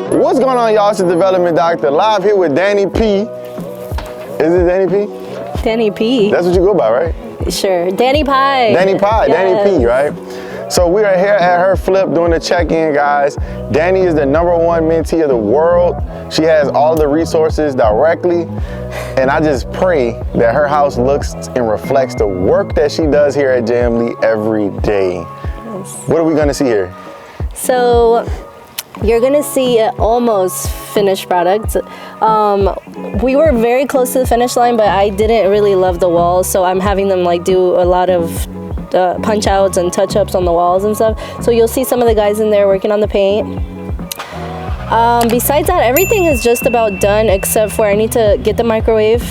What's going on, y'all? It's the Development Doctor, live here with Dani P. Is it Dani P? Dani P. That's what you go by, right? Sure. Dani Pie. Dani Pie, yes. Dani P, right? So we are here at her flip doing the check-in, guys. Dani is the #1 mentee of the world. She has all the resources directly. And I just pray that her house looks and reflects the work that she does here at JMLE every day. Yes. What are we gonna see here? So you're gonna see an almost finished product. We were very close to the finish line, but I didn't really love the walls, so I'm having them like do a lot of punch outs and touch ups on the walls and stuff. So you'll see some of the guys in there working on the paint. Besides that, everything is just about done except for I need to get the microwave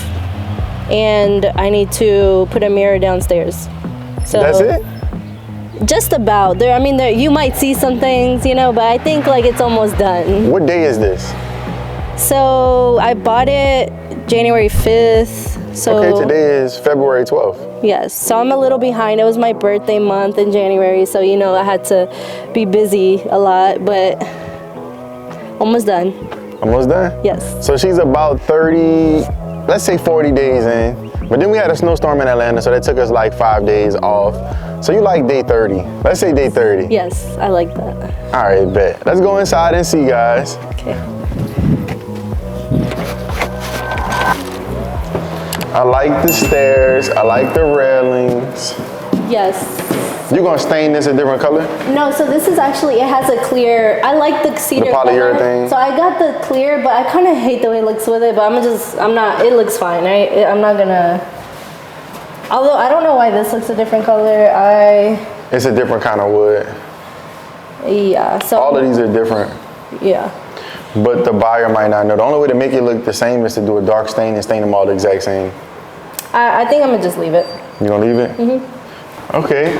and I need to put a mirror downstairs. So that's it? Just about. There, I mean, you might see some things, you know, but I think like it's almost done. What day is this? So I bought it January 5th. So okay, today is February 12th. Yes, so I'm a little behind. It was my birthday month in January, so you know I had to be busy a lot, but almost done. Almost done? Yes. So she's about 30, let's say 40 days in. But then we had a snowstorm in Atlanta, so that took us like 5 days off. So you like day 30. Let's say day 30. Yes, I like that. All right, bet. Let's go inside and see, guys. Okay. I like the stairs. I like the railings. Yes. You gonna stain this a different color? No, so this is actually, it has a clear, I like the cedar the polyurethane. color. So I got the clear, but I kind of hate the way it looks with it, but I'm not, it looks fine, right? I'm not gonna, although I don't know why this looks a different color. It's a different kind of wood. Yeah, so. All of these are different. Yeah. But the buyer might not know. The only way to make it look the same is to do a dark stain and stain them all the exact same. I think I'm gonna just leave it. You gonna leave it? Mm-hmm. Okay.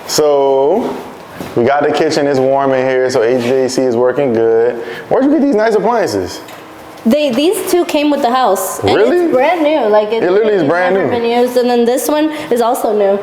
So, we got the kitchen, it's warm in here, so HVAC is working good. Where'd you get these nice appliances? These two came with the house. And really? It's brand new. Like it literally is brand new. Been used, and then this one is also new.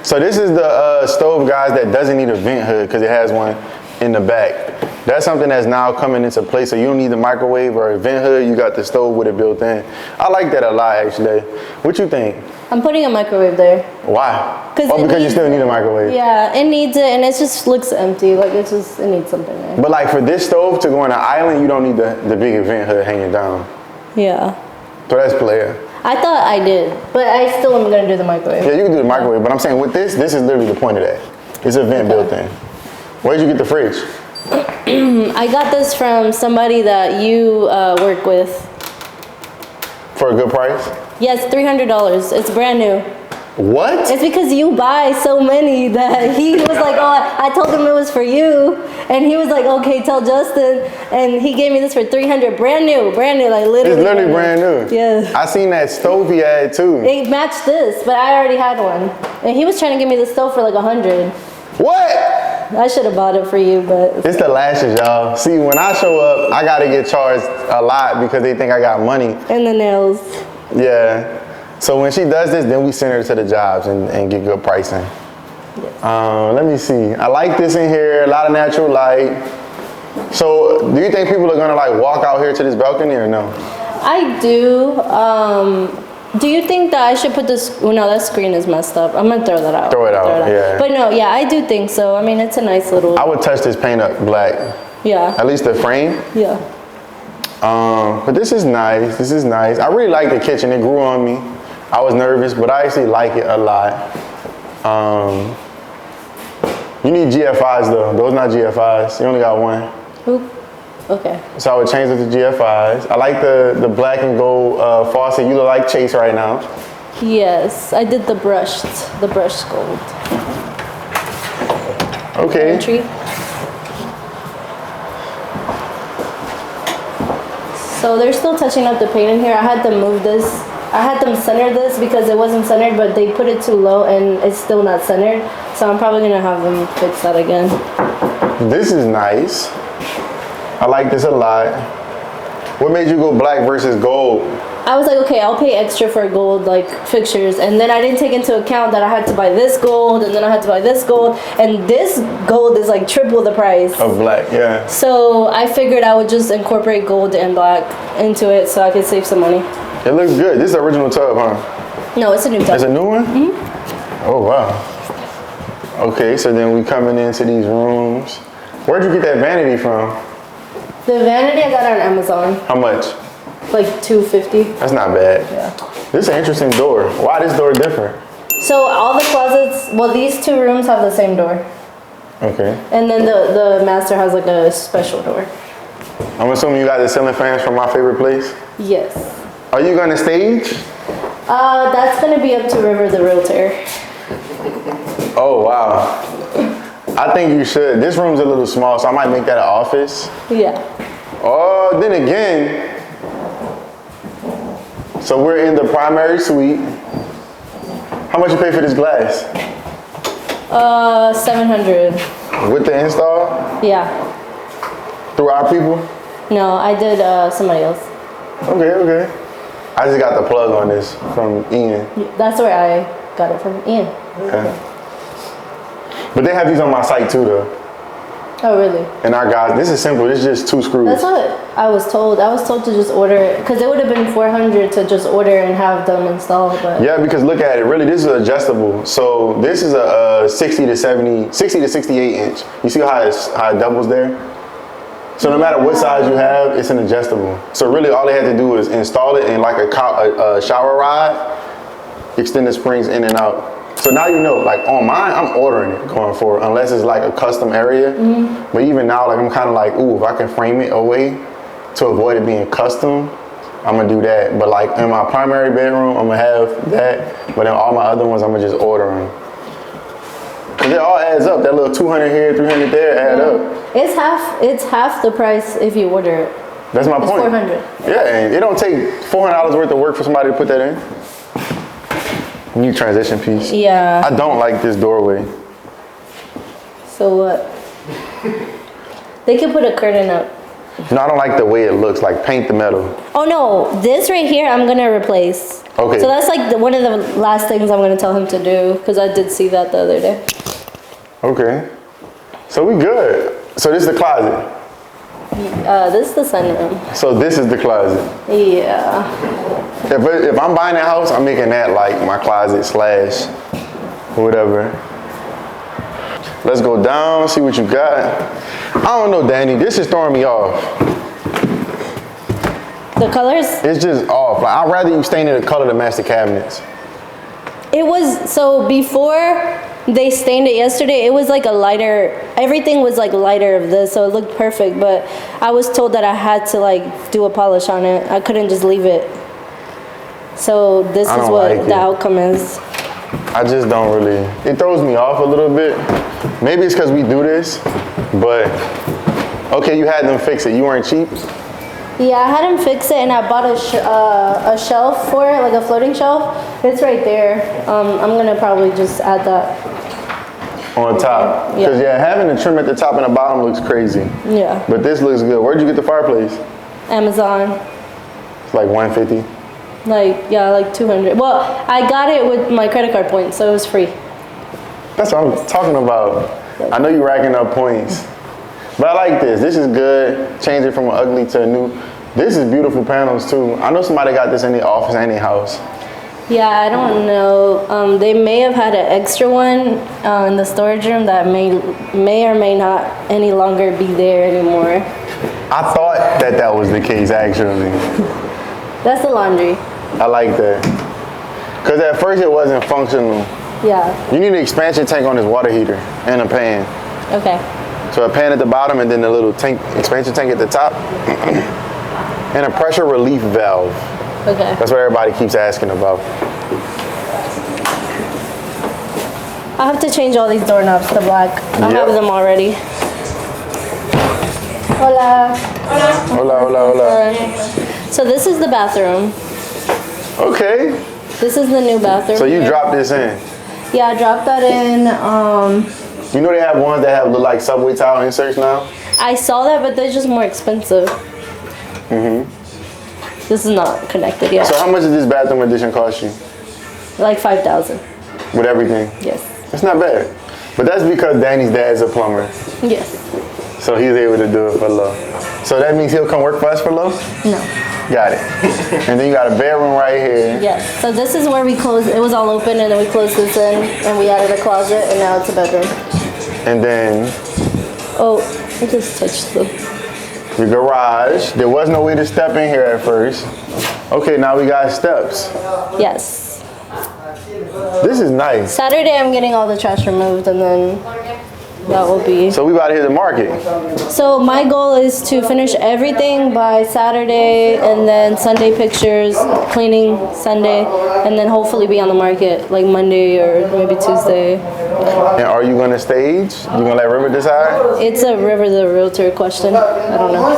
So this is the stove, guys, that doesn't need a vent hood because it has one in the back. That's something that's now coming into place, so you don't need the microwave or a vent hood, you got the stove with it built in. I like that a lot, actually. What you think? I'm putting a microwave there. Why? Because you still need a microwave. Yeah, it needs it, and it just looks empty. Like it needs something there. But like for this stove to go on an island, you don't need the big vent hood hanging down. Yeah. So that's player. I thought I did, but I still am gonna do the microwave. Yeah, you can do the microwave, but I'm saying with this is literally the point of that. It's a vent built in. Where'd you get the fridge? I got this from somebody that you work with. For a good price? Yes, $300. It's brand new. What? It's because you buy so many that he was like, oh, I told him it was for you. And he was like, okay, tell Justin. And he gave me this for $300, brand new, like literally. It's literally brand new. Yeah. I seen that stove he had too. It matched this, but I already had one. And he was trying to give me the stove for like $100. What? I should have bought it for you, but. It's the lashes, y'all. See, when I show up, I gotta get charged a lot because they think I got money. And the nails. Yeah. So when she does this, then we send her to the jobs and get good pricing. Yes. Let me see. I like this in here, a lot of natural light. So do you think people are gonna like walk out here to this balcony or no? I do. Do you think that I should put this, oh no, that screen is messed up. I'm gonna throw that out. Throw it out, yeah. But no, yeah, I do think so. I mean, it's a nice little. I would touch this paint up black. Yeah. At least the frame. Yeah. But this is nice, this is nice. I really like the kitchen, it grew on me. I was nervous, but I actually like it a lot. You need GFIs though, those not GFIs, you only got one. Oop. Okay. So I would change it to GFIs. I like the black and gold faucet. You look like Chase right now. Yes, I did the brushed gold. Okay. Entry. So they're still touching up the paint in here. I had them move this. I had them center this because it wasn't centered, but they put it too low and it's still not centered. So I'm probably gonna have them fix that again. This is nice. I like this a lot. What made you go black versus gold? I was like, okay, I'll pay extra for gold like fixtures, and then I didn't take into account that I had to buy this gold, and then I had to buy this gold, and this gold is like triple the price of black. Yeah. So I figured I would just incorporate gold and black into it so I could save some money. It looks good. This is the original tub, huh? No, it's a new tub. It's a new one? Mm-hmm. Oh, wow. Okay, so then we coming into these rooms. Where'd you get that vanity from? The vanity I got on Amazon. How much? Like $250. That's not bad. Yeah. This is an interesting door. Why this door different? So all the closets, well, these two rooms have the same door. Okay. And then the master has like a special door. I'm assuming you got the ceiling fans from My Favorite Place? Yes. Are you gonna stage? That's gonna be up to River the realtor. Oh, wow. I think you should. This room's a little small, so I might make that an office. Yeah. Oh, then again. So we're in the primary suite. How much you pay for this glass? $700. With the install? Yeah. Through our people? No, I did somebody else. Okay. I just got the plug on this from Ian. That's where I got it from, Ian. Yeah. But they have these on my site too, though. Oh, really? And our guys, this is simple. This is just 2 screws. That's what I was told. I was told to just order, because it would have been $400 to just order and have them installed. But yeah, because look at it. Really, this is adjustable. So this is a 60 to 68 inch. You see how it doubles there? So no matter what size you have, it's an adjustable. So really, all they had to do is install it in like a shower rod, extend the springs in and out. So now you know, like on mine, I'm ordering it going forward, unless it's like a custom area. Mm-hmm. But even now, like I'm kind of like, ooh, if I can frame it away to avoid it being custom, I'm gonna do that. But like in my primary bedroom, I'm gonna have that. But then all my other ones, I'm gonna just order them. Cause it all adds up. That little 200 here, 300 there, add up. it's half the price if you order it. That's my point. $400. Yeah, and it don't take $400 worth of work for somebody to put that in. New transition piece. Yeah. I don't like this doorway. So what? They can put a curtain up. No, I don't like the way it looks, like paint the metal. Oh no, this right here I'm gonna replace. Okay. So that's like one of the last things I'm gonna tell him to do, because I did see that the other day. Okay. So we good. So this is the closet. This is the sunroom. So this is the closet. Yeah. If I'm buying a house, I'm making that like my closet slash whatever. Let's go down, see what you got. I don't know, Dani, this is throwing me off. The colors? It's just off. Like, I'd rather you stain it the color to match the cabinets. It was, so before they stained it yesterday, it was like a lighter, everything was like lighter of this, so it looked perfect, but I was told that I had to like do a polish on it. I couldn't just leave it. So this is what the outcome is. I just don't really, it throws me off a little bit. Maybe it's because we do this, but okay, you had them fix it. You weren't cheap? Yeah, I had him fix it, and I bought a shelf for it, like a floating shelf. It's right there. I'm gonna probably just add that on top. Yeah. Because having the trim at the top and the bottom looks crazy. Yeah. But this looks good. Where'd you get the fireplace? Amazon. It's like 150. Like, yeah, like 200. Well, I got it with my credit card points, so it was free. That's what I'm talking about. I know you're racking up points. But I like this. This is good. Change it from an ugly to a new. This is beautiful panels too. I know somebody got this in the office and the house. Yeah, I don't know. They may have had an extra one in the storage room that may or may not any longer be there anymore. I thought that was the case actually. That's the laundry. I like that. Because at first it wasn't functional. Yeah. You need an expansion tank on this water heater and a pan. Okay. So a pan at the bottom and then the little tank, expansion tank at the top. And a pressure relief valve. Okay. That's what everybody keeps asking about. I have to change all these doorknobs to black. I have them already. Hola. Hola, hola, hola. So this is the bathroom. Okay. This is the new bathroom. So you dropped this in? Yeah, I dropped that in. You know they have ones that have look like subway tile inserts now? I saw that, but they're just more expensive. This is not connected yet. So how much did this bathroom addition cost you? Like 5,000. With everything? Yes. It's not bad. But that's because Danny's dad's a plumber. Yes. So he's able to do it for low. So that means he'll come work for us for low? No. Got it. And then you got a bedroom right here. Yes. So this is where we closed. It was all open, and then we closed this in, and we added a closet, and now it's a bedroom. And then Oh, I just touched the. the garage. There was no way to step in here at first. Okay, now we got steps. Yes. This is nice. Saturday, I'm getting all the trash removed, and then that will be. So we about to hit the market. So my goal is to finish everything by Saturday, and then Sunday pictures, cleaning Sunday, and then hopefully be on the market like Monday or maybe Tuesday. And are you gonna stage? You gonna let River decide? It's a River the Realtor question. I don't know.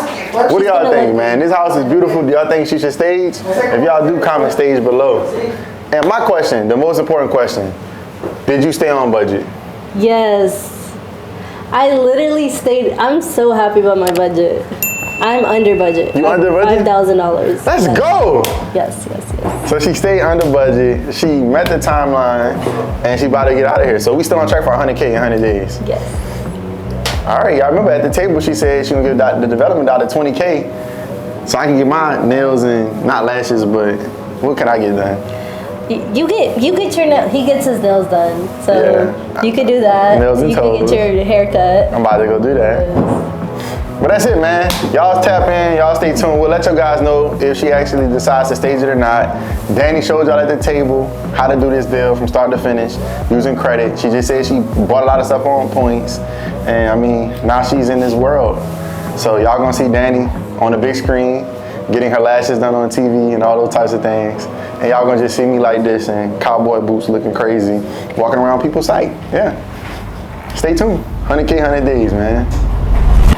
What do y'all think, man? This house is beautiful. Do y'all think she should stage? If y'all do, comment stage below. And my question, the most important question, did you stay on budget? Yes. I literally stayed. I'm so happy about my budget. I'm under budget. You under budget? $5,000. Let's go! Yes. So she stayed under budget, she met the timeline, and she about to get out of here. So we still on track for 100K in 100 days. Yes. All right, y'all remember at the table she said she gonna give the development dollar 20K so I can get my nails and, not lashes, but what can I get done? You get your nails. He gets his nails done, so Yeah. you could do that. Nails and you toes. can get your haircut. I'm about to go do that. But that's it, man. Y'all tap in, y'all stay tuned. We'll let you guys know if she actually decides to stage it or not. Danny showed y'all at the table how to do this deal from start to finish using credit. She just said she bought a lot of stuff on points. And I mean, now she's in this world. So y'all gonna see Danny on the big screen, getting her lashes done on TV and all those types of things. And y'all gonna just see me like this in cowboy boots looking crazy, walking around people's sight. Yeah. Stay tuned. 100K, 100 days, man.